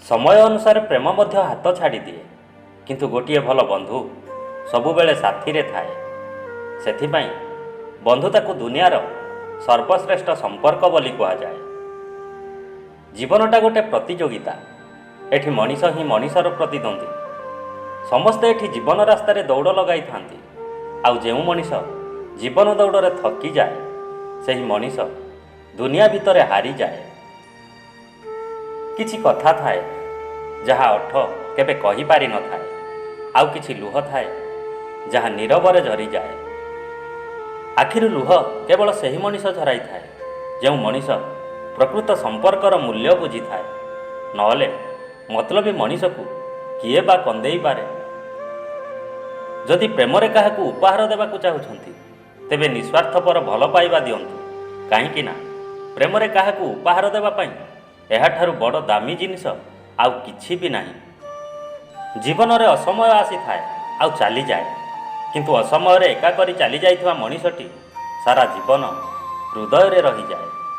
समय अनुसार प्रेम मध्य हाथ छाड़ी दिए, किंतु गोटे भल बंधु सबुबेले साथी रे थाए। सेथिपाई बंधुता को दुनियार सर्वश्रेष्ठ संपर्क बोली कहा जाए। जीवनटा गोटे प्रतियोगिता। एठी मनीष ही मनीषर प्रतिद्वंदी। समस्ते एठी जीवन रास्तार दौड़ लगाई थांती। आउ जेउ मनीष जीवन दौड़े थकी जाए, सही मनीष दुनिया भितर हारी जाए। किछि कथा थाए जहा अर्थ केबे कहि पारि न थाए, आउ किछि लुह थाए जहा नीरवरे झरी जाए। आखिर लुह केवल सही मनीष झराई थाए जो मनीष प्रकृत संपर्कर मूल्य बुझी थाए। नहले मतलबी मनीष को किए बा कंदेई पारे। जदि प्रेमरे काहाकू उपहार देबाकू चाहुछंती, तेबे निस्वार्थपर भल पाइबा दियंतु। काहींकि ना प्रेमरे काहाकू उपहार देबा पई एहाठारु बड़ दामी जिनिस आउ किछि भी नाही। जीवन रे असमय आसी थाए आउ चली जाए, किंतु असमय रे एका करी चली जाइथिबा मनीषटी सारा जीवन हृदय रे रही जाए।